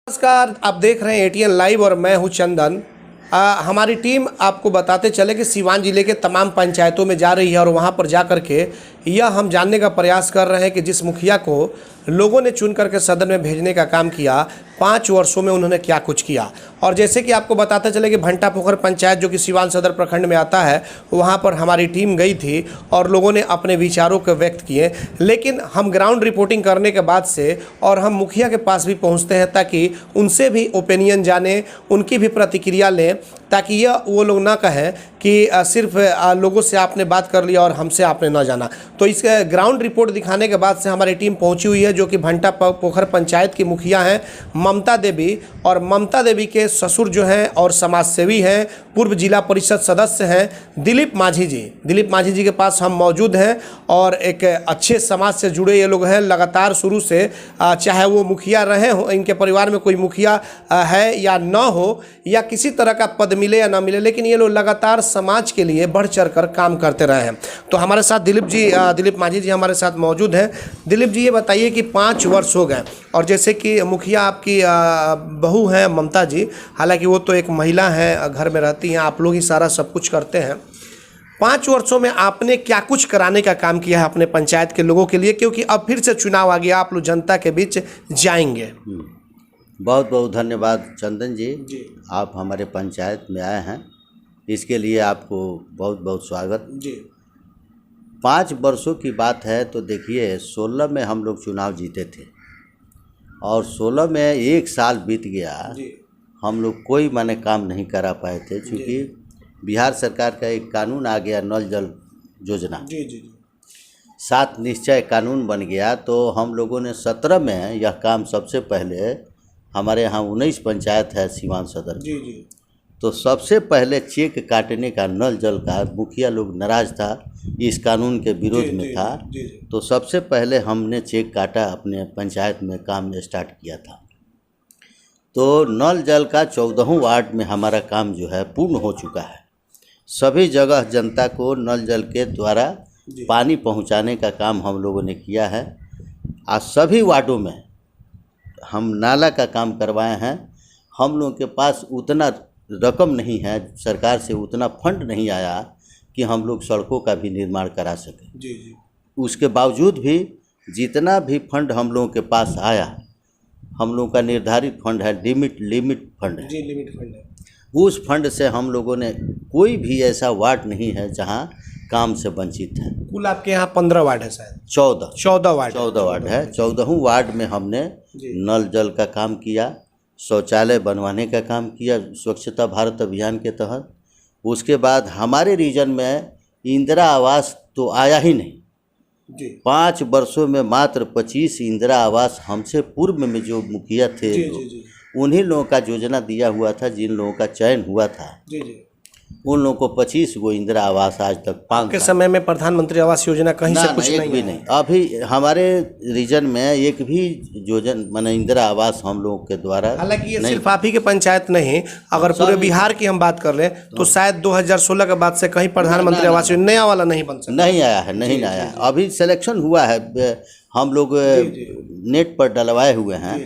नमस्कार, आप देख रहे हैं एटीएन लाइव और मैं हूं चंदन। हमारी टीम आपको बताते चले कि सीवान जिले के तमाम पंचायतों में जा रही है और वहां पर जा कर के यह हम जानने का प्रयास कर रहे हैं कि जिस मुखिया को लोगों ने चुन करके सदन में भेजने का काम किया, 5 वर्षों में उन्होंने क्या कुछ किया। और जैसे कि आपको बताते चले कि भंटा पोखर पंचायत जो कि सीवान सदर प्रखंड में आता है, वहाँ पर हमारी टीम गई थी और लोगों ने अपने विचारों को व्यक्त किए। लेकिन हम ग्राउंड रिपोर्टिंग करने के बाद से और हम मुखिया के पास भी पहुँचते हैं ताकि उनसे भी ओपिनियन जाने, उनकी भी प्रतिक्रिया लें, ताकि यह वो लोग ना कहें कि सिर्फ लोगों से आपने बात कर लिया और हमसे आपने ना जाना। तो इस ग्राउंड रिपोर्ट दिखाने के बाद से हमारी टीम पहुंची हुई है, जो कि भंटा पोखर पंचायत की मुखिया हैं ममता देवी, और ममता देवी के ससुर जो हैं और समाज सेवी हैं, पूर्व जिला परिषद सदस्य हैं दिलीप माझी जी। दिलीप माझी जी के पास हम मौजूद हैं और एक अच्छे समाज से जुड़े ये लोग हैं लगातार शुरू से, चाहे वो मुखिया रहे हो, इनके परिवार में कोई मुखिया है या न हो, या किसी तरह का पद मिले या ना मिले, लेकिन ये लोग लगातार समाज के लिए बढ़ चढ़ कर काम करते रहे हैं। तो हमारे साथ दिलीप माझी जी हमारे साथ मौजूद हैं। दिलीप जी, ये बताइए कि 5 वर्ष हो गए और जैसे कि मुखिया आपकी बहू हैं ममता जी, हालांकि वो तो एक महिला हैं, घर में रहती हैं, आप लोग ही सारा सब कुछ करते हैं। 5 वर्षों में आपने क्या कुछ कराने का काम किया है अपने पंचायत के लोगों के लिए, क्योंकि अब फिर से चुनाव आ गया, आप लोग जनता के बीच जाएंगे। बहुत बहुत धन्यवाद चंदन जी, आप हमारे पंचायत में आए हैं, इसके लिए आपको बहुत बहुत स्वागत जी। 5 वर्षों की बात है तो देखिए, 16 में हम लोग चुनाव जीते थे और 16 में 1 साल बीत गया, हम लोग कोई माने काम नहीं करा पाए थे, क्योंकि बिहार सरकार का एक कानून आ गया, नल जल योजना, 7 निश्चय कानून बन गया। तो हम लोगों ने 17 में यह काम, सबसे पहले हमारे यहाँ 19 पंचायत है सीवान सदर, तो सबसे पहले चेक काटने का, नल जल का, मुखिया लोग नाराज था, इस कानून के विरोध में था, तो सबसे पहले हमने चेक काटा, अपने पंचायत में काम स्टार्ट किया था। तो नल जल का 14वां वार्ड में हमारा काम जो है पूर्ण हो चुका है। सभी जगह जनता को नल जल के द्वारा पानी पहुंचाने का काम हम लोगों ने किया है। आज सभी वार्डों में हम नाला का काम करवाए हैं। हम लोगों के पास उतना रकम नहीं है, सरकार से उतना फंड नहीं आया कि हम लोग सड़कों का भी निर्माण करा सकें। उसके बावजूद भी जितना भी फंड हम लोगों के पास आया, हम लोगों का निर्धारित फंड है, लिमिट फंड है, लिमिट फंड है। उस फंड से हम लोगों ने, कोई भी ऐसा वार्ड नहीं है जहां काम से वंचित है। कुल आपके यहाँ 15 वार्ड है शायद? 14 वार्ड है। 14वां वार्ड में हमने नल जल का काम किया, शौचालय बनवाने का काम किया स्वच्छता भारत अभियान के तहत। उसके बाद हमारे रीजन में इंदिरा आवास तो आया ही नहीं। 5 वर्षों में मात्र 25 इंदिरा आवास हमसे पूर्व में जो मुखिया थे, उन्हीं लोगों का योजना दिया हुआ था, जिन लोगों का चयन हुआ था, उन लोगों को 25 गो इंदिरा आवास आज तक 5 के समय में प्रधानमंत्री आवास योजना कहीं से कुछ एक भी नहीं। अभी हमारे रीजन में एक भी योजना माने इंदिरा आवास हम लोगों के द्वारा, हालांकि ये सिर्फ आप ही के पंचायत नहीं, अगर पूरे बिहार की हम बात कर लें तो शायद 2016 के बाद से कहीं प्रधानमंत्री आवास योजना नया वाला नहीं बन सका, नहीं आया है, नहीं आया। अभी सिलेक्शन हुआ है, हम लोग नेट पर डलवाए हुए हैं।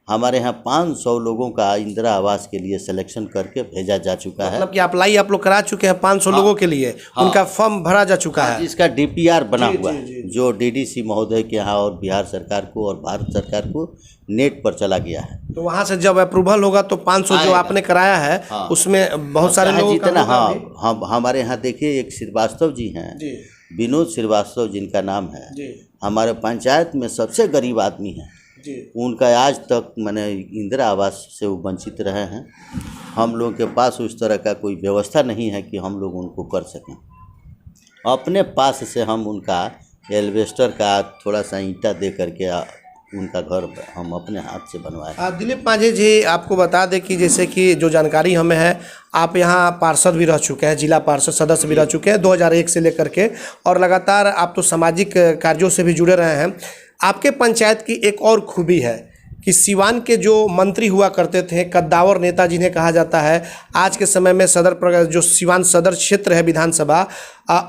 हमारे यहाँ 500 लोगों का इंदिरा आवास के लिए सिलेक्शन करके भेजा जा चुका है। मतलब कि अप्लाई आप लोग करा चुके हैं 500 लोगों के लिए, उनका फॉर्म भरा जा चुका है, इसका DPR बना हुआ है, जो DDC महोदय के यहाँ और बिहार सरकार को और भारत सरकार को नेट पर चला गया है। तो वहाँ से जब अप्रूवल होगा तो 500 जो आपने कराया है, उसमें बहुत सारे लोग जितना, हम हमारे यहाँ देखिए, एक श्रीवास्तव जी हैं, विनोद श्रीवास्तव जिनका नाम है, हमारे पंचायत में सबसे गरीब आदमी हैं। उनका आज तक मैंने इंदिरा आवास से वो वंचित रहे हैं। हम लोगों के पास उस तरह का कोई व्यवस्था नहीं है कि हम लोग उनको कर सकें। अपने पास से हम उनका एल्वेस्टर का थोड़ा सा ईंटा दे करके उनका घर हम अपने हाथ से बनवाए। दिलीप माझी जी, आपको बता दें कि जैसे कि जो जानकारी हमें है, आप यहाँ पार्षद भी रह चुके हैं, जिला पार्षद सदस्य भी रह चुके हैं 2001 से लेकर के, और लगातार आप तो सामाजिक कार्यों से भी जुड़े रहे हैं। आपके पंचायत की एक और खूबी है कि सिवान के जो मंत्री हुआ करते थे, कद्दावर नेता जिन्हें कहा जाता है, आज के समय में जो सिवान सदर क्षेत्र है विधानसभा,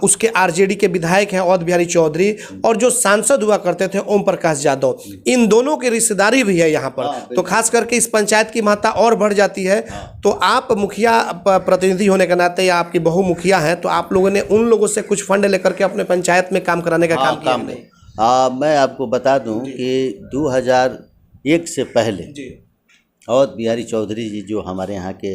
उसके आरजेडी के विधायक हैं अवध बिहारी चौधरी, और जो सांसद हुआ करते थे ओम प्रकाश यादव, इन दोनों की रिश्तेदारी भी है यहाँ पर। तो खास करके इस पंचायत की महत्ता और बढ़ जाती है। तो आप मुखिया प्रतिनिधि होने के नाते या आपकी बहु मुखिया हैं, तो आप लोगों ने उन लोगों से कुछ फंड लेकर के अपने पंचायत में काम कराने का काम किया? मैं आपको बता दूं कि 2001 से पहले अवध बिहारी चौधरी जी जो हमारे यहाँ के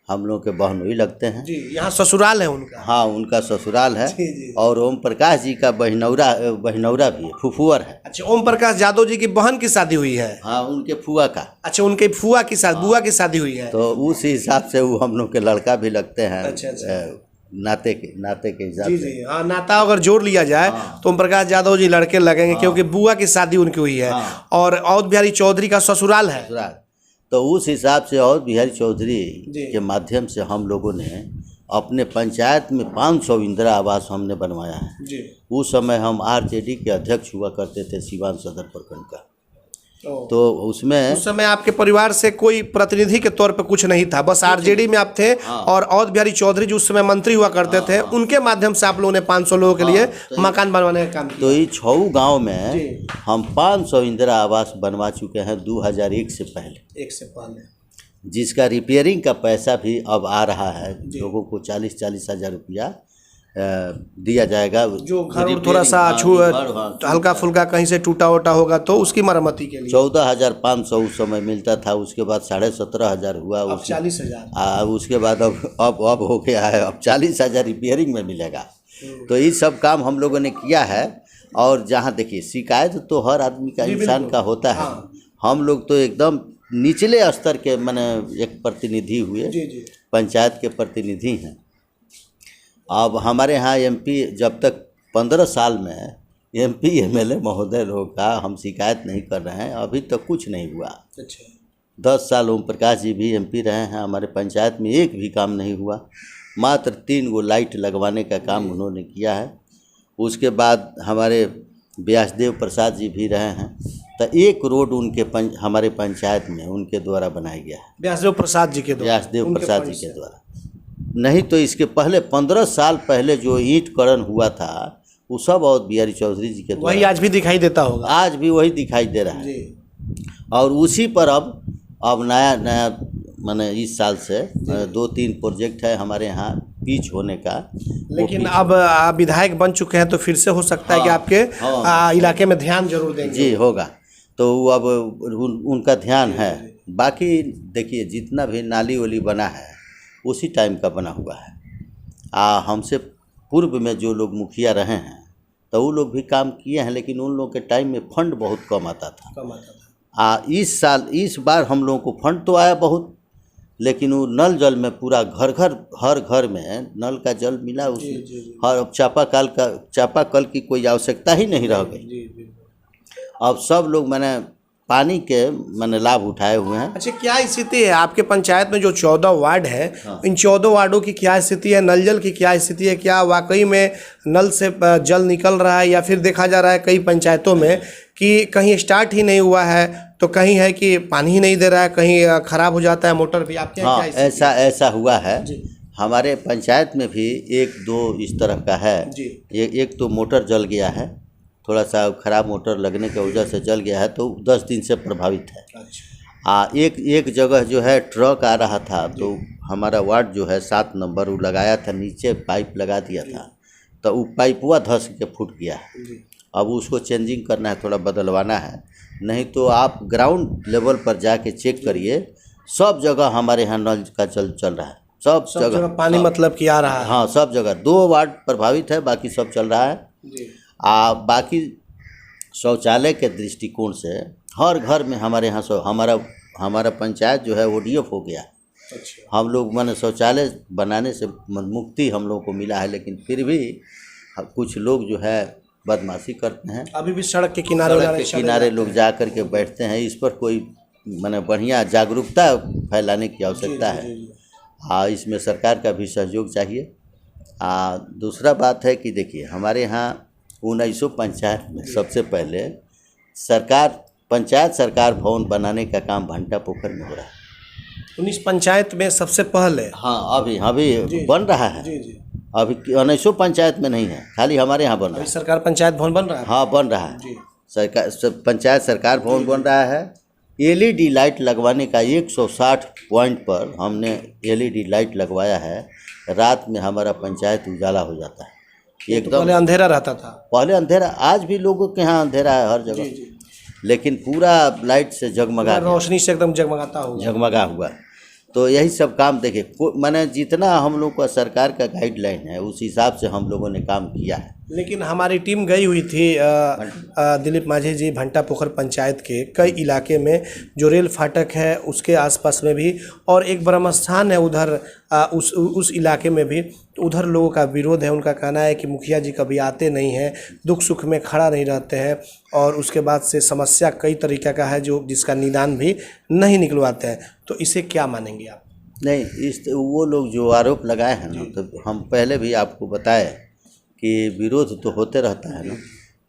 हम लोग के बहनोई लगते हैं जी, यहाँ ससुराल है उनका। हाँ, उनका ससुराल है। जी, जी। और ओम प्रकाश जी का बहनौरा भी है, फुफुअर है। अच्छा, ओम प्रकाश यादव जी की बहन की शादी हुई है? हाँ, उनके फुआ का। अच्छा, उनके फुआ की शादी, बुआ की शादी हुई है। तो उस हिसाब से वो हम लोग के लड़का भी लगते हैं। अच्छा। नाते के हिसाब से। जी, हाँ, नाता अगर जोड़ लिया जाए तो ओम प्रकाश यादव जी लड़के लगेंगे, क्योंकि बुआ की शादी उनकी हुई है। और अवध बिहारी चौधरी का ससुराल है। तो उस हिसाब से अवध बिहारी चौधरी के माध्यम से हम लोगों ने अपने पंचायत में 500 इंदिरा आवास हमने बनवाया है जी। उस समय हम आरजेडी के अध्यक्ष हुआ करते थे सिवान सदर प्रखंड का। तो उस समय आपके परिवार से कोई प्रतिनिधि के तौर पे कुछ नहीं था, बस आरजेडी में आप थे। और अवध बिहारी चौधरी जो उस समय मंत्री हुआ करते थे, उनके माध्यम से आप लोगों ने 500 लोगों के लिए मकान बनवाने का काम किया। तो ये 6 गांव में हम 500 इंदिरा आवास बनवा चुके हैं 2001 से पहले। जिसका रिपेयरिंग का पैसा भी अब आ रहा है। लोगों को 40-40 हज़ार रुपया दिया जाएगा। जो घर थोड़ा सा हल्का फुल्का कहीं से टूटा वोटा होगा तो उसकी मरम्मती के लिए 14,500 उस समय मिलता था। उसके बाद 17,500 हुआ, अब 40,000। उसके बाद अब हो गया है, अब 40,000 रिपेयरिंग में मिलेगा। तो ये सब काम हम लोगों ने किया है। और जहाँ देखिए शिकायत तो हर आदमी का, इंसान का होता है। हम लोग तो एकदम निचले स्तर के माने एक प्रतिनिधि हुए, पंचायत के प्रतिनिधि हैं। अब हमारे यहाँ एमपी जब तक 15 साल में एमपी एमएलए महोदय लोगों का हम शिकायत नहीं कर रहे हैं, अभी तक कुछ नहीं हुआ। अच्छा। 10 साल ओम प्रकाश जी भी एमपी रहे हैं, हमारे पंचायत में एक भी काम नहीं हुआ। मात्र 3 गो लाइट लगवाने का काम उन्होंने किया है। उसके बाद हमारे व्यासदेव प्रसाद जी भी रहे हैं, तो एक रोड हमारे पंचायत में उनके द्वारा बनाया गया है। व्यासदेव प्रसाद जी के द्वारा नहीं तो इसके पहले 15 साल पहले जो ईंट करण हुआ था वो सब अवध बिहारी चौधरी जी के द्वारा। वही आज भी दिखाई देता होगा। आज भी वही दिखाई दे रहा है। और उसी पर अब नया माने इस साल से 2-3 प्रोजेक्ट है हमारे यहाँ पिच होने का। लेकिन अब आप विधायक बन चुके हैं तो फिर से हो सकता है कि आपके इलाके में ध्यान जरूर देंगे। जी होगा, तो अब उनका ध्यान है। बाकी देखिए जितना भी नाली वाली बना है उसी टाइम का बना हुआ है। हमसे पूर्व में जो लोग मुखिया रहे हैं तो वो लोग भी काम किए हैं, लेकिन उन लोगों के टाइम में फंड बहुत कम आता था। इस बार हम लोगों को फंड तो आया बहुत, लेकिन वो नल जल में पूरा हर घर में नल का जल मिला। हर चापाकल की कोई आवश्यकता ही नहीं रह गई। अब सब लोग पानी के लाभ उठाए हुए हैं। अच्छा, क्या स्थिति है आपके पंचायत में जो 14 वार्ड है? इन 14 वार्डों की क्या स्थिति है? नल जल की क्या स्थिति है? क्या वाकई में नल से जल निकल रहा है, या फिर देखा जा रहा है कई पंचायतों में कि कहीं स्टार्ट ही नहीं हुआ है, तो कहीं है कि पानी ही नहीं दे रहा है, कहीं खराब हो जाता है मोटर भी? आपके हाँ, ऐसा हुआ है। हमारे पंचायत में भी 1-2 इस तरह का है। एक तो मोटर जल गया है, थोड़ा सा खराब मोटर लगने की वजह से जल गया है, तो 10 दिन से प्रभावित है। अच्छा। एक जगह जो है ट्रक आ रहा था, तो हमारा वार्ड जो है 7 नंबर वो लगाया था, नीचे पाइप लगा दिया था, तो वो पाइपवा धंस के फूट गया है। अब उसको चेंजिंग करना है, थोड़ा बदलवाना है। नहीं तो आप ग्राउंड लेवल पर जाके चेक करिए, सब जगह हमारे यहाँ नल का चल रहा है। सब जगह पानी मतलब कि आ रहा है। हाँ, सब जगह 2 वार्ड प्रभावित है, बाकी सब चल रहा है। बाकी शौचालय के दृष्टिकोण से हर घर में हमारे यहाँ हमारा पंचायत जो है ODF हो गया। अच्छा। हम लोग शौचालय बनाने से मुक्ति हम लोग को मिला है, लेकिन फिर भी कुछ लोग जो है बदमाशी करते हैं। अभी भी सड़क के किनारे लोग जा कर के बैठते हैं। इस पर कोई बढ़िया जागरूकता फैलाने की आवश्यकता है। इसमें सरकार का भी सहयोग चाहिए। दूसरा बात है कि देखिए हमारे यहाँ 1900 पंचायत में सबसे पहले सरकार पंचायत सरकार भवन बनाने का काम भंटा पोखर में हो रहा है। 19 पंचायत में सबसे पहले। हाँ, अभी बन रहा है। अभी 19 पंचायत में नहीं है, खाली हमारे यहाँ बन रहा है। सरकार पंचायत भवन बन रहा है। हाँ, बन रहा है। सरकार पंचायत सरकार भवन बन रहा है। LED लाइट लगवाने का 160 पॉइंट पर हमने LED लाइट लगवाया है। रात में हमारा पंचायत उजाला हो जाता है एकदम। पहले अंधेरा रहता था। पहले अंधेरा, आज भी लोगों के यहाँ अंधेरा है हर जगह, लेकिन पूरा लाइट से जगमगा, रोशनी से एकदम जगमगा हुआ। तो यही सब काम देखिए, माने जितना हम लोग का सरकार का गाइडलाइन है उस हिसाब से हम लोगों ने काम किया है। लेकिन हमारी टीम गई हुई थी दिलीप माझी जी भंटा पोखर पंचायत के कई इलाके में, जो रेल फाटक है उसके आसपास में भी, और एक ब्रह्म स्थान है उधर उस इलाके में भी। उधर लोगों का विरोध है। उनका कहना है कि मुखिया जी कभी आते नहीं हैं, दुख सुख में खड़ा नहीं रहते हैं, और उसके बाद से समस्या कई तरीक़े का है जो जिसका निदान भी नहीं निकलवाते हैं। तो इसे क्या मानेंगे आप? नहीं, वो लोग जो आरोप लगाए हैं ना, तो हम पहले भी आपको बताए कि विरोध तो होते रहता है ना।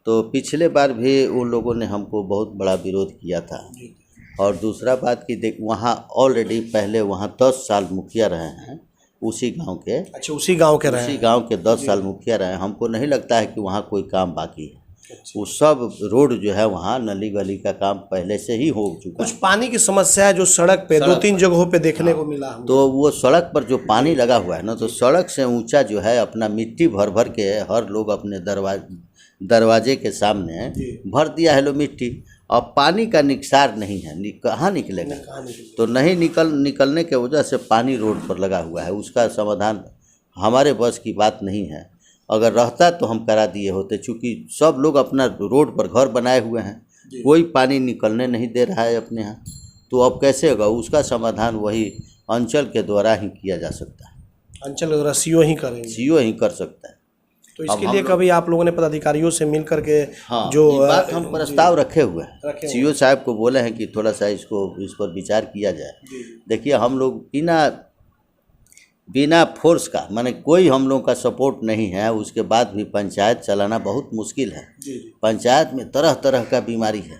तो पिछले बार भी उन लोगों ने हमको बहुत बड़ा विरोध किया था। और दूसरा बात कि देख, वहाँ ऑलरेडी पहले वहाँ 10 साल मुखिया रहे हैं उसी गांव के। अच्छा, उसी गांव के रहे? उसी गांव के 10 साल मुखिया रहे हैं। हमको नहीं लगता है कि वहाँ कोई काम बाकी है। वो सब रोड जो है वहाँ नली गली का काम पहले से ही हो चुका है। कुछ पानी की समस्या है जो सड़क पे 2-3 जगहों पे देखने को मिला। तो वो सड़क पर जो पानी लगा हुआ है ना, तो सड़क से ऊंचा जो है अपना मिट्टी भर भर के हर लोग अपने दरवाजे के सामने भर दिया है लो मिट्टी। अब पानी का निकसार नहीं है, कहाँ निकलेगा? तो नहीं निकलने के वजह से पानी रोड पर लगा हुआ है। उसका समाधान हमारे बस की बात नहीं है। अगर रहता तो हम करा दिए होते, चूँकि सब लोग अपना रोड पर घर बनाए हुए हैं, कोई पानी निकलने नहीं दे रहा है अपने यहाँ। तो अब कैसे होगा? उसका समाधान वही अंचल के द्वारा ही किया जा सकता है। अंचल सीओ ही करेंगे? सीओ ही कर सकता है। तो इसके लिए कभी आप लोगों ने पदाधिकारियों से मिल करके? हाँ, जो बात हम प्रस्ताव रखे हुए हैं, सीओ साहब को बोले हैं कि थोड़ा सा इस पर विचार किया जाए। देखिए, हम लोग बिना फोर्स का, माने कोई हम लोगों का सपोर्ट नहीं है, उसके बाद भी पंचायत चलाना बहुत मुश्किल है। पंचायत में तरह तरह का बीमारी है।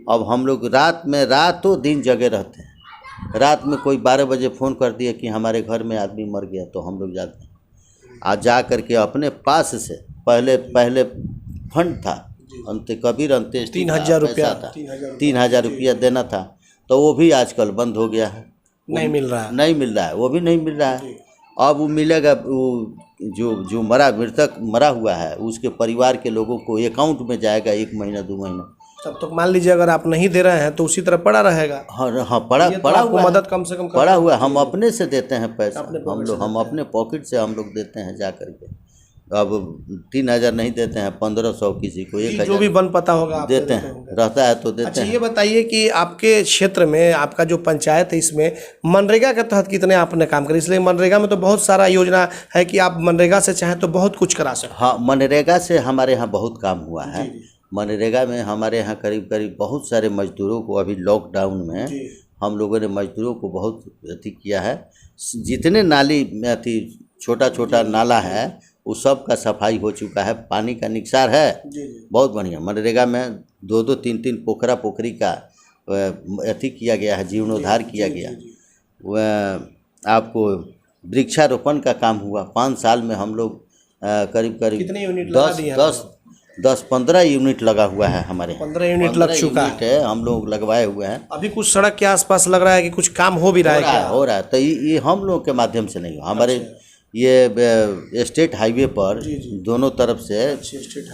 अब हम लोग रातों दिन जगे रहते हैं। रात में कोई 12 बजे फ़ोन कर दिया कि हमारे घर में आदमी मर गया, तो हम लोग जाते हैं। आज जा करके अपने पास से पहले फंड था, कबीर अंत्येष्टि 3000 रुपया था, 3000 रुपया देना था, तो वो भी आजकल बंद हो गया है। नहीं मिल रहा है, वो भी नहीं मिल रहा है। अब वो मिलेगा, वो जो मृतक मरा हुआ है उसके परिवार के लोगों को अकाउंट में जाएगा 1 महीना 2 महीना। तब तक मान लीजिए अगर आप नहीं दे रहे हैं तो उसी तरह पड़ा रहेगा। हाँ, पड़ा हुआ मदद कम से कम पड़ा हुआ। हम अपने से देते हैं पैसा, हम अपने पॉकेट से हम लोग देते हैं जा करके। अब 3000 नहीं देते हैं, 1500 किसी को 1000 जो भी बन पता होगा देते हैं, रहता है तो देते हैं। अच्छा, ये बताइए कि आपके क्षेत्र में आपका जो पंचायत है, इसमें मनरेगा के तहत कितने आपने काम करे? इसलिए मनरेगा में तो बहुत सारा योजना है कि आप मनरेगा से चाहें तो बहुत कुछ करा सकते हैं। हाँ, मनरेगा से हमारे यहाँ बहुत काम हुआ है। मनरेगा में हमारे यहाँ करीब बहुत सारे मजदूरों को, अभी लॉकडाउन में हम लोगों ने मजदूरों को बहुत अथी किया है। जितने नाली में अथी छोटा नाला है वो सब का सफाई हो चुका है। पानी का निकसार है बहुत बढ़िया। मनरेगा में 2-2, 3-3 पोखरी का अथी किया गया है, जीर्णोद्धार किया गया। वह आपको वृक्षारोपण का काम हुआ। 5 साल में हम लोग करीब कितने यूनिट 10-15 यूनिट लगा हुआ है हमारे। 15 यूनिट लग चुका है, हम लोग लगवाए हुए हैं। अभी कुछ सड़क के आसपास लग रहा है कि कुछ काम हो भी रहा है। हो रहा है। तो ये हम लोग के माध्यम से नहीं, हमारे ये स्टेट हाईवे पर दोनों तरफ से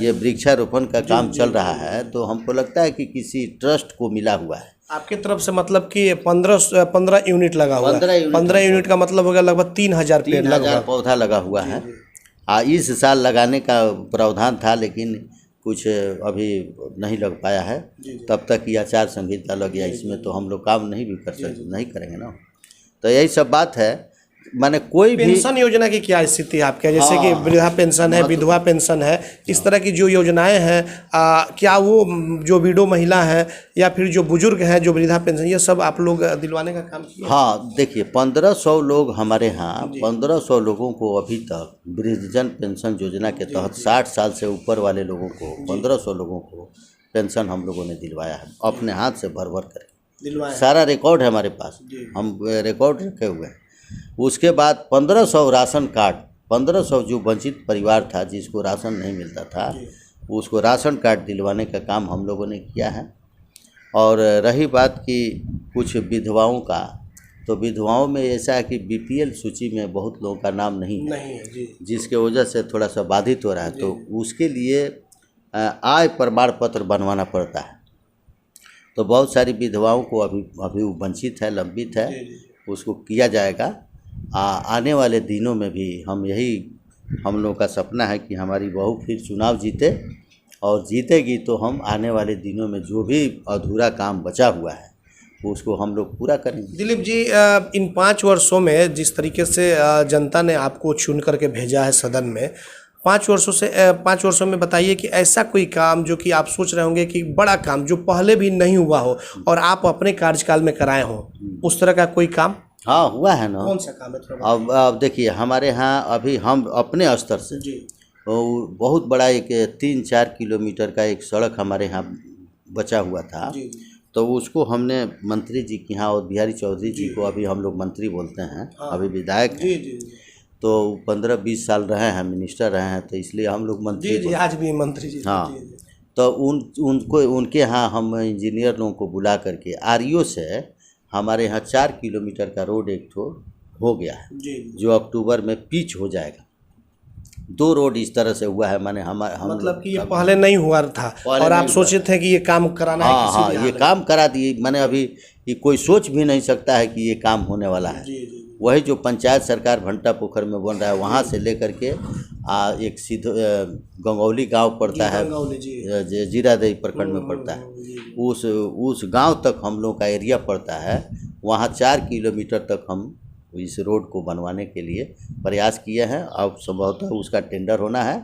ये वृक्षारोपण का काम चल रहा है। तो हमको लगता है कि किसी ट्रस्ट को मिला हुआ है। आपके तरफ से मतलब कि 15 यूनिट लगा हुआ है। 15 यूनिट का मतलब हो गया लगभग 3000 पेड़, 3000 पौधा लगा हुआ है। इस साल लगाने का प्रावधान था, लेकिन कुछ अभी नहीं लग पाया है। तब तक ये आचार संहिता लग गया, इसमें तो हम लोग काम नहीं भी कर सकते, नहीं करेंगे ना। तो यही सब बात है। माने कोई भी पेंशन योजना की क्या स्थिति है आपके? जैसे कि वृद्धा पेंशन है, विधवा पेंशन है, इस तरह की जो योजनाएं हैं, क्या वो जो विडो महिला है या फिर जो बुजुर्ग हैं जो वृद्धा पेंशन, ये सब आप लोग दिलवाने का काम किया? हाँ, देखिए 1500 लोग हमारे यहाँ, 1500 लोगों को अभी तक वृद्धजन पेंशन योजना के तहत 60 साल से ऊपर वाले लोगों को 1500 लोगों को पेंशन हम लोगों ने दिलवाया है अपने हाथ से भर भर कर। दिलवाया सारा रिकॉर्ड है हमारे पास, हम रिकॉर्ड रखे हुए हैं। उसके बाद 1500 राशन कार्ड, 1500 जो वंचित परिवार था जिसको राशन नहीं मिलता था उसको राशन कार्ड दिलवाने का काम हम लोगों ने किया है। और रही बात कि कुछ विधवाओं का, तो विधवाओं में ऐसा है कि बीपीएल सूची में बहुत लोगों का नाम नहीं है जी। जिसके वजह से थोड़ा सा बाधित हो रहा है, तो उसके लिए आय प्रमाण पत्र बनवाना पड़ता है। तो बहुत सारी विधवाओं को अभी वंचित है, लंबित है, उसको किया जाएगा। आने वाले दिनों में भी हम लोगों का सपना है कि हमारी बहू फिर चुनाव जीते, और जीतेगी तो हम आने वाले दिनों में जो भी अधूरा काम बचा हुआ है उसको हम लोग पूरा करेंगे। दिलीप जी, इन 5 वर्षों में जिस तरीके से जनता ने आपको चुन करके भेजा है सदन में, 5 वर्षों में बताइए कि ऐसा कोई काम जो कि आप सोच रहे होंगे कि बड़ा काम जो पहले भी नहीं हुआ हो और आप अपने कार्यकाल में कराए हो, उस तरह का कोई काम? हाँ, हुआ है ना। कौन सा काम है थोड़ा? अब देखिए, हमारे यहाँ अभी हम अपने स्तर से बहुत बड़ा एक 3-4 किलोमीटर का एक सड़क हमारे यहाँ बचा हुआ था। तो उसको हमने मंत्री जी के यहाँ, और बिहारी चौधरी जी को अभी हम लोग मंत्री बोलते हैं, अभी विधायक हैं, तो 15-20 साल रहे हैं, मिनिस्टर रहे हैं, तो इसलिए हम लोग मंत्री जी, आज भी मंत्री जी। हाँ, तो उनके यहाँ हम इंजीनियर लोगों को बुला करके आरईओ से हमारे यहाँ 4 किलोमीटर का रोड एक ठो हो गया है, जो अक्टूबर में पिच हो जाएगा। 2 रोड इस तरह से हुआ है, माने हम मतलब कि ये पहले नहीं हुआ था और आप सोचे थे कि ये काम कराना है किसी हाँ, ये काम करा दिए। माने अभी ये कोई सोच भी नहीं सकता है कि ये काम होने वाला है। वही जो पंचायत सरकार भंटा पोखर में बन रहा है, वहाँ से लेकर के एक सीधे गंगौली गांव पड़ता है, जीरादेई प्रखंड में पड़ता है, उस गांव तक हम लोग का एरिया पड़ता है। वहाँ 4 किलोमीटर तक हम इस रोड को बनवाने के लिए प्रयास किए हैं। अब संभवतः उसका टेंडर होना है,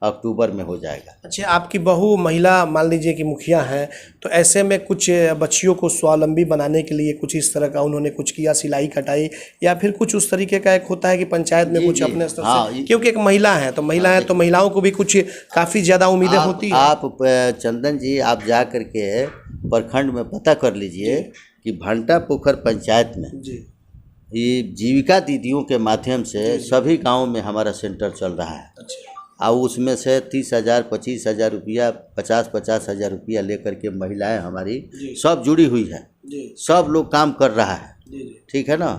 अक्टूबर में हो जाएगा। अच्छा, आपकी बहू महिला मान लीजिए कि मुखिया हैं, तो ऐसे में कुछ बच्चियों को स्वावलंबी बनाने के लिए कुछ इस तरह का उन्होंने कुछ किया, सिलाई कटाई, या फिर कुछ उस तरीके का एक होता है कि पंचायत में कुछ अपने स्तर से, क्योंकि एक महिला है तो महिलाओं को भी कुछ काफ़ी ज़्यादा उम्मीदें होती है। आप चंदन जी, आप जा करके प्रखंड में पता कर लीजिए कि भंटा पोखर पंचायत में ये जीविका दीदियों के माध्यम से सभी गाँव में हमारा सेंटर चल रहा है। और उसमें से 30,000, 25,000 रुपया, 50,000 रुपया लेकर के महिलाएं हमारी सब जुड़ी हुई है, सब लोग काम कर रहा है। ठीक है ना।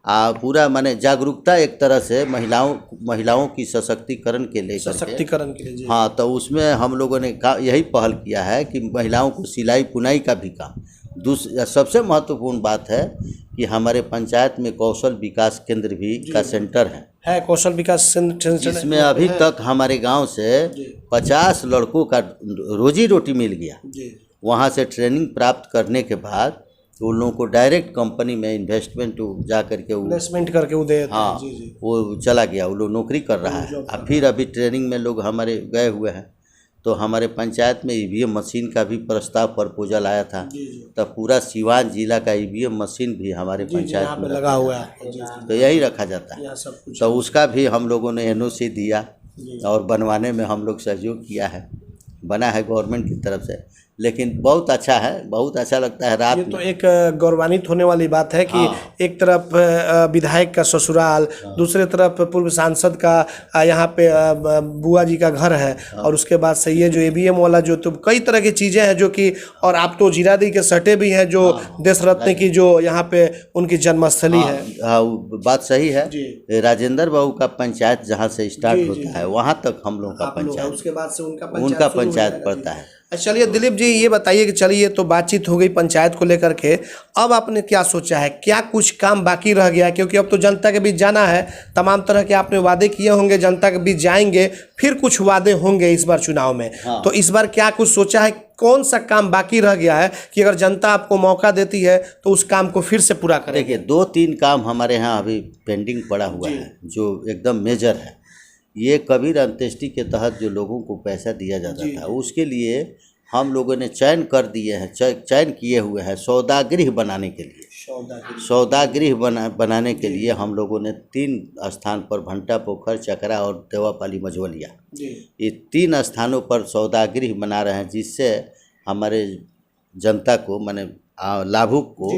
पूरा माने जागरूकता एक तरह से महिलाओं की सशक्तिकरण के लिए हाँ, तो उसमें हम लोगों ने यही पहल किया है कि महिलाओं को सिलाई बुनाई का भी काम। सबसे महत्वपूर्ण बात है कि हमारे पंचायत में कौशल विकास केंद्र भी का सेंटर है कौशल विकास सेंटर, जिसमें अभी तक हमारे गांव से 50 लड़कों का रोजी रोटी मिल गया। वहां से ट्रेनिंग प्राप्त करने के बाद उन लोगों को डायरेक्ट कंपनी में इन्वेस्टमेंट जा करके वो दे, हाँ, वो चला गया, वो लोग नौकरी कर रहा है। और फिर अभी ट्रेनिंग में लोग हमारे गए हुए हैं। तो हमारे पंचायत में ईवीएम मशीन का भी प्रस्ताव प्रपोजल आया था, तब पूरा सिवान जिला का ईवीएम मशीन भी हमारे पंचायत में लगा हुआ है, तो यही रखा जाता है। तो उसका भी हम लोगों ने एनओसी दिया और बनवाने में हम लोग सहयोग किया है, बना है गवर्नमेंट की तरफ से। लेकिन बहुत अच्छा है, बहुत अच्छा लगता है रात में। ये तो एक गौरवान्वित होने वाली बात है कि एक तरफ विधायक का ससुराल, दूसरे तरफ पूर्व सांसद का यहाँ पे बुआ जी का घर है, और उसके बाद से ये जो ईवीएम वाला जो, तो कई तरह की चीज़ें हैं जो कि, और आप तो जीरादेई के सटे भी हैं जो देश रत्न की जो यहाँ पे उनकी जन्मस्थली है। बात सही है। राजेंद्र बाबू का पंचायत जहाँ से स्टार्ट होता है वहाँ तक हम लोग का पंचायत, उसके बाद से उनका पंचायत पड़ता है। चलिए दिलीप जी, ये बताइए कि चलिए तो बातचीत हो गई पंचायत को लेकर के, अब आपने क्या सोचा है, क्या कुछ काम बाकी रह गया? क्योंकि अब तो जनता के बीच जाना है, तमाम तरह के आपने वादे किए होंगे, जनता के बीच जाएंगे, फिर कुछ वादे होंगे इस बार चुनाव में। तो इस बार क्या कुछ सोचा है, कौन सा काम बाकी रह गया है कि अगर जनता आपको मौका देती है तो उस काम को फिर से पूरा करें? देखिए, 2-3 काम हमारे यहाँ अभी पेंडिंग पड़ा हुआ है जो एकदम मेजर है। ये कबीर अंत्येष्टि के तहत जो लोगों को पैसा दिया जाता था, उसके लिए हम लोगों ने चयन कर दिए हैं, चयन किए हुए हैं सौदागृह बनाने के लिए। सौदागृह बनाने के लिए हम लोगों ने 3 स्थान पर, भंटा पोखर, चकरा और देवापाली मझवलिया, ये 3 स्थानों पर सौदागृह बना रहे हैं, जिससे हमारे जनता को माने लाभुक को,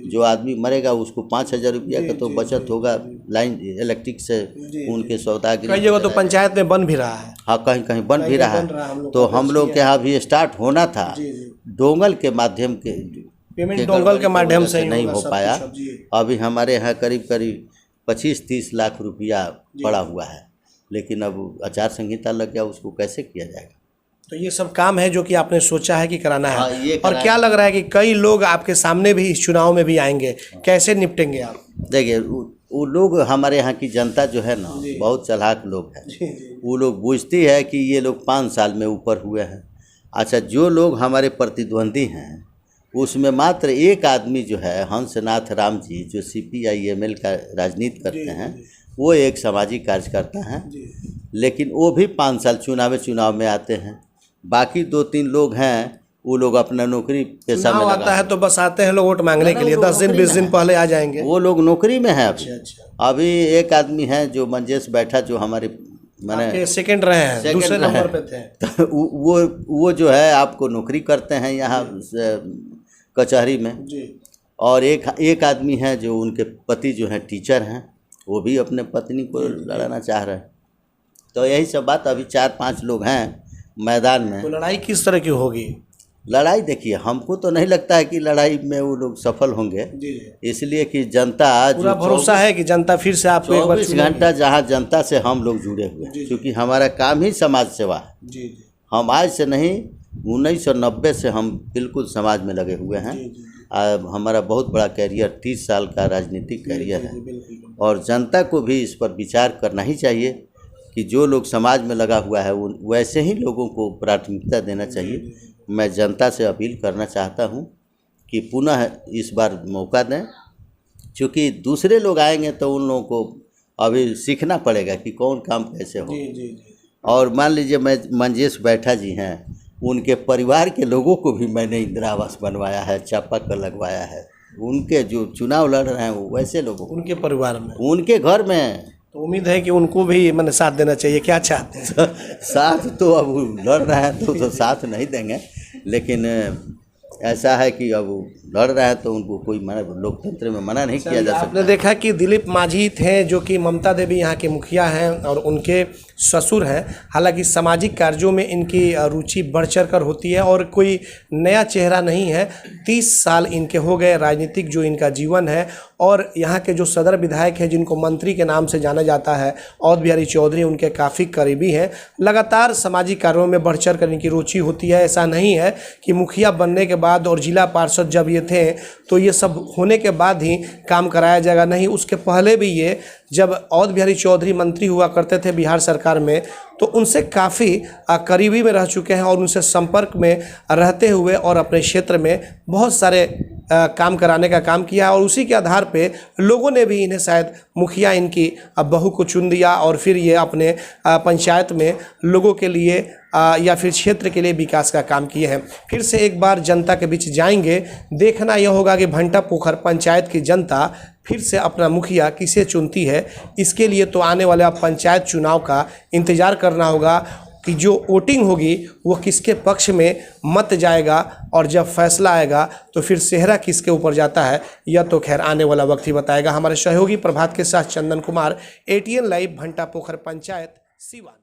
जो आदमी मरेगा उसको 5,000 रुपया का तो बचत होगा लाइन इलेक्ट्रिक से उनके सौदागरी। कई जगह तो पंचायत में बन भी रहा है। हाँ, कहीं कहीं बन भी रहा है। तो हम लोग के यहाँ भी स्टार्ट होना था, डोंगल के माध्यम के पेमेंट डोंगल के माध्यम से नहीं हो पाया। अभी हमारे यहाँ करीब करीब 25-30 लाख रुपया पड़ा हुआ है, लेकिन अब आचार संहिता लग गया, उसको कैसे किया जाएगा। तो ये सब काम है जो कि आपने सोचा है कि कराना है। हाँ, ये और क्या लग रहा है कि कई लोग आपके सामने भी इस चुनाव में भी आएंगे, कैसे निपटेंगे आप? देखिए, वो लोग हमारे यहाँ की जनता जो है ना, बहुत चालाक लोग हैं। वो लोग बूझती है कि ये लोग 5 साल में ऊपर हुए हैं। अच्छा, जो लोग हमारे प्रतिद्वंदी हैं उसमें मात्र एक आदमी जो है हंसनाथ राम जी, जो CPI-ML का राजनीति करते हैं, वो एक सामाजिक कार्यकर्ता हैं, लेकिन वो भी 5 साल चुनाव में आते हैं। बाकी 2-3 लोग हैं, वो लोग अपना नौकरी पेशा में आता है तो बस आते हैं लोग वोट मांगने के लिए, 10 दिन 20 दिन पहले आ जाएंगे। वो लोग नौकरी में हैं अभी। अच्छा। अभी एक आदमी है जो मंजेश बैठा, जो हमारे मैंने सेकंड रहे हैं, दूसरे नंबर पे थे। तो वो जो है आपको नौकरी करते हैं यहाँ कचहरी में। और एक आदमी है जो उनके पति जो हैं टीचर हैं, वो भी अपने पत्नी को लड़ाना चाह रहे हैं। तो यही सब बात, अभी 4-5 लोग हैं मैदान में। तो लड़ाई किस तरह की होगी? लड़ाई देखिए, हमको तो नहीं लगता है कि लड़ाई में वो लोग सफल होंगे, इसलिए कि जनता पूरा भरोसा है कि जनता फिर से आपको 24 घंटा जहाँ जनता से हम लोग जुड़े हुए हैं, क्योंकि हमारा काम ही समाज सेवा है। हम आज से नहीं, 1990 से हम बिल्कुल समाज में लगे हुए हैं। हमारा बहुत बड़ा कैरियर, 30 साल का राजनीतिक कैरियर है। और जनता को भी इस पर विचार करना ही चाहिए कि जो लोग समाज में लगा हुआ है वैसे ही लोगों को प्राथमिकता देना चाहिए। मैं जनता से अपील करना चाहता हूं कि पुनः इस बार मौका दें, क्योंकि दूसरे लोग आएंगे तो उन लोगों को अभी सीखना पड़ेगा कि कौन काम कैसे हो। और मान लीजिए, मैं मंजेश बैठा जी हैं, उनके परिवार के लोगों को भी मैंने इंदिरा आवास बनवाया है, चापाकल लगवाया है। उनके जो चुनाव लड़ रहे हैं वो वैसे लोगों, उनके परिवार में, उनके घर में। तो उम्मीद है कि उनको भी मैंने साथ देना चाहिए। क्या चाहते हैं? साथ तो अब लड़ रहे हैं तो साथ नहीं देंगे, लेकिन ऐसा है कि अब लड़ रहे हैं तो उनको कोई मना, लोकतंत्र में मना नहीं किया जा सकता। आपने देखा कि दिलीप मांझी थे, जो कि ममता देवी यहाँ के मुखिया हैं और उनके ससुर हैं। हालांकि सामाजिक कार्यों में इनकी रुचि बढ़ चढ़ कर होती है और कोई नया चेहरा नहीं है। 30 साल इनके हो गए राजनीतिक जो इनका जीवन है। और यहाँ के जो सदर विधायक हैं, जिनको मंत्री के नाम से जाना जाता है, अवध बिहारी चौधरी, उनके काफ़ी करीबी हैं। लगातार सामाजिक कार्यों में बढ़ चढ़ कर इनकी रुचि होती है। ऐसा नहीं है कि मुखिया बनने के बाद और जिला पार्षद जब ये थे तो ये सब होने के बाद ही काम कराया जाएगा, नहीं, उसके पहले भी ये जब अवध बिहारी चौधरी मंत्री हुआ करते थे बिहार सरकार में, तो उनसे काफ़ी करीबी में रह चुके हैं और उनसे संपर्क में रहते हुए और अपने क्षेत्र में बहुत सारे काम कराने का काम किया। और उसी के आधार पे लोगों ने भी इन्हें शायद मुखिया इनकी बहू को चुन दिया और फिर ये अपने पंचायत में लोगों के लिए या फिर क्षेत्र के लिए विकास का काम किए हैं। फिर से एक बार जनता के बीच जाएंगे, देखना यह होगा कि भंटा पोखर पंचायत की जनता फिर से अपना मुखिया किसे चुनती है। इसके लिए तो आने वाले पंचायत चुनाव का इंतज़ार करना होगा कि जो वोटिंग होगी वो किसके पक्ष में मत जाएगा, और जब फैसला आएगा तो फिर सेहरा किसके ऊपर जाता है, यह तो खैर आने वाला वक्त ही बताएगा। हमारे सहयोगी प्रभात के साथ चंदन कुमार, ATN लाइव, भंटा पोखर पंचायत, सिवान।